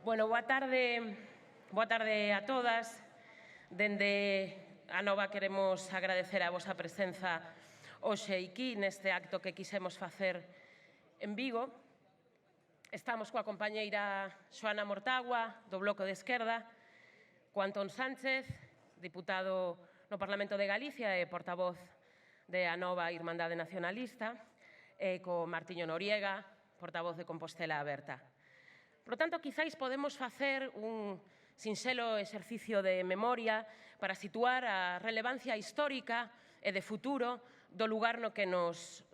Bueno, boa tarde a todas. Dende Anova queremos agradecer a vosa presenza hoxe aquí neste acto que quixemos facer en Vigo. Estamos coa compañeira Xoana Mortagua, do Bloco de Esquerda, co Antón Sánchez, diputado no Parlamento de Galicia e portavoz de Anova Irmandade Nacionalista, e co Martiño Noriega, portavoz de Compostela Aberta. Por lo tanto, quizáis podemos facer un sinxelo exercicio de memoria para situar a relevancia histórica e de futuro do lugar no que nos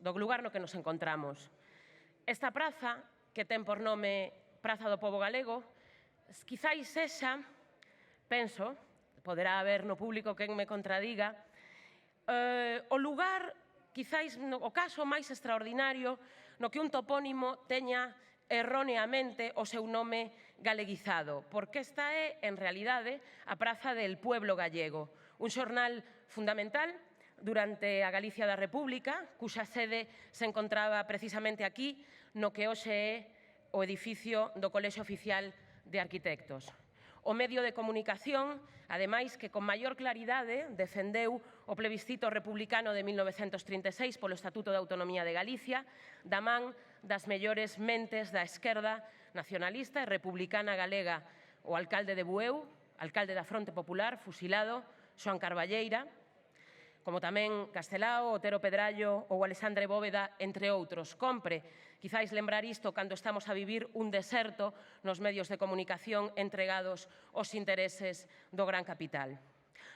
encontramos. Esta praza, que ten por nome Praza do Pobo Galego, quizáis sexa, penso, poderá haber no público quen me contradiga, o lugar, quizáis, o caso máis extraordinario no que un topónimo teña erróneamente o seu nome galeguizado, porque esta é, en realidade, a Praza del Pueblo Gallego, un xornal fundamental durante a Galicia da República, cuxa sede se encontraba precisamente aquí, no que hoxe é o edificio do Colexio Oficial de Arquitectos. O medio de comunicación, ademais, que con maior claridade defendeu o plebiscito republicano de 1936 polo Estatuto de Autonomía de Galicia, da man das mellores mentes da esquerda nacionalista e republicana galega, o alcalde de Bueu, alcalde da Fronte Popular, fusilado, Xoán Carballeira, como tamén Castelao, Otero Pedrallo ou Alexandre Bóveda, entre outros. Compre, quizáis lembrar isto cando estamos a vivir un deserto nos medios de comunicación entregados aos intereses do gran capital.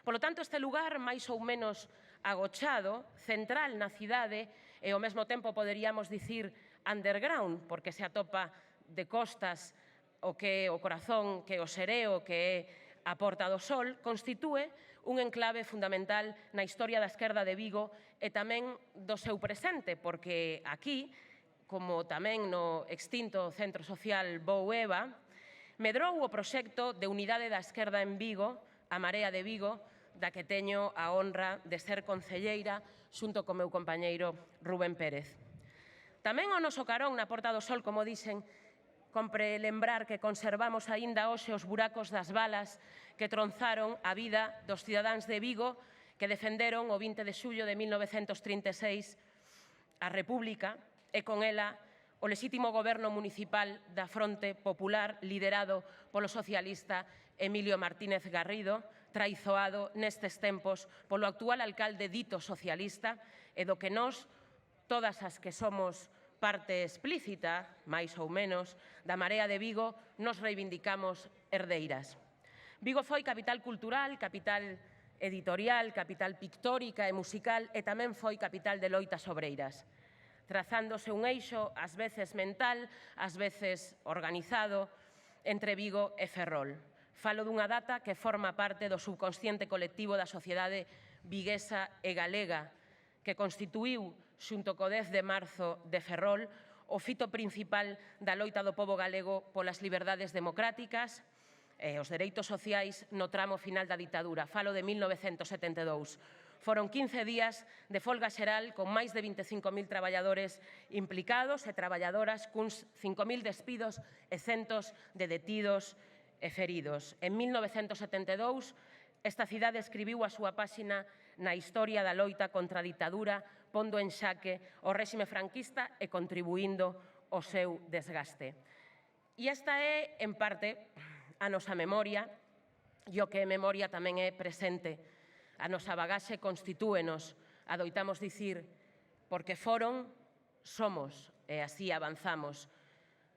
Por lo tanto, este lugar máis ou menos agochado, central na cidade e ao mesmo tempo poderíamos dicir underground, porque se atopa de costas o que é o corazón, que é o Xereo, que é a Porta do Sol, constitúe un enclave fundamental na historia da esquerda de Vigo e tamén do seu presente, porque aquí, como tamén no extinto Centro Social Bou Eva, medrou o proxecto de unidade da esquerda en Vigo, a Marea de Vigo, da que teño a honra de ser concelleira xunto co meu compañeiro Rubén Pérez. Tamén ao noso carón na Porta do Sol, como dixen, compre lembrar que conservamos aínda hoxe os buracos das balas que tronzaron a vida dos cidadáns de Vigo que defenderon o 20 de xullo de 1936 a República e con ela o lexítimo goberno municipal da Fronte Popular liderado polo socialista Emilio Martínez Garrido, traizoado nestes tempos polo actual alcalde dito socialista e do que nós, todas as que somos parte explícita, máis ou menos, da Marea de Vigo, nos reivindicamos herdeiras. Vigo foi capital cultural, capital editorial, capital pictórica e musical e tamén foi capital de loitas obreiras, trazándose un eixo, ás veces mental, ás veces organizado, entre Vigo e Ferrol. Falo dunha data que forma parte do subconsciente colectivo da sociedade viguesa e galega, que constituíu, xunto co 10 de marzo de Ferrol, o fito principal da loita do pobo galego polas liberdades democráticas e os dereitos sociais no tramo final da ditadura. Falo de 1972. Foron 15 días de folga xeral con máis de 25.000 traballadores implicados e traballadoras, cuns 5.000 despidos e centos de detidos e feridos. En 1972, esta cidade escribiu a súa páxina na historia da loita contra a ditadura, pondo en xaque o réxime franquista e contribuindo ao seu desgaste. E esta é, en parte, a nosa memoria, e o que é memoria tamén é presente. A nosa bagaxe constitúenos, adoitamos dicir, porque foron, somos, e así avanzamos.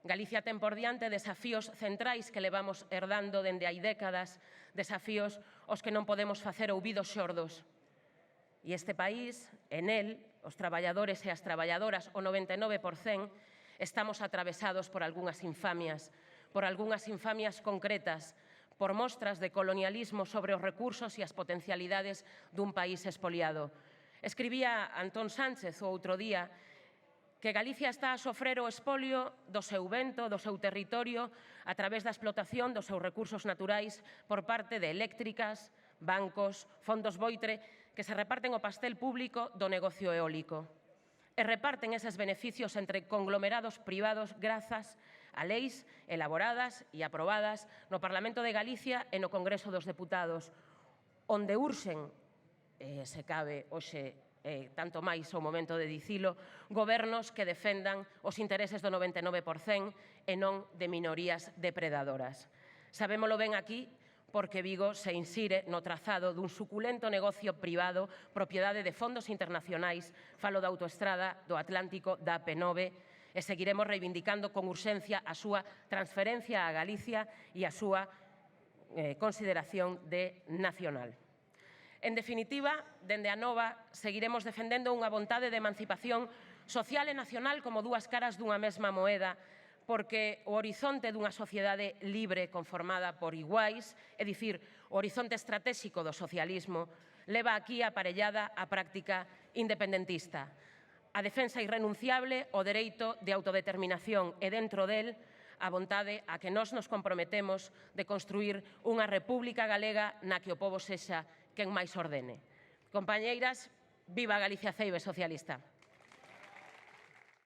Galicia ten por diante desafíos centrais que levamos herdando dende hai décadas, desafíos aos que non podemos facer ouvidos xordos. E este país, en él, os traballadores e as traballadoras, o 99%, estamos atravesados por algunhas infamias concretas, por mostras de colonialismo sobre os recursos e as potencialidades dun país expoliado. Escribía Antón Sánchez o outro día que Galicia está a sofrer o expolio do seu vento, do seu territorio, a través da explotación dos seus recursos naturais por parte de eléctricas, bancos, fondos boitre, que se reparten o pastel público do negocio eólico. E reparten eses beneficios entre conglomerados privados grazas a leis elaboradas e aprobadas no Parlamento de Galicia e no Congreso dos Deputados, onde urxen, se cabe hoxe tanto máis o momento de dicilo, gobernos que defendan os intereses do 99% e non de minorías depredadoras. Sabémolo ben aquí porque Vigo se insire no trazado dun suculento negocio privado propiedade de fondos internacionais, falo da autoestrada do Atlántico da AP9, e seguiremos reivindicando con urxencia a súa transferencia a Galicia e a súa consideración de nacional. En definitiva, dende Anova seguiremos defendendo unha vontade de emancipación social e nacional como dúas caras dunha mesma moeda, porque o horizonte dunha sociedade libre conformada por iguais, é dicir, o horizonte estratéxico do socialismo, leva aquí aparellada a práctica independentista. A defensa irrenunciable o dereito de autodeterminación e dentro del a vontade a que nós nos comprometemos de construir unha república galega na que o pobo sexa quen máis ordene. Compañeiras, viva Galicia Ceibe socialista!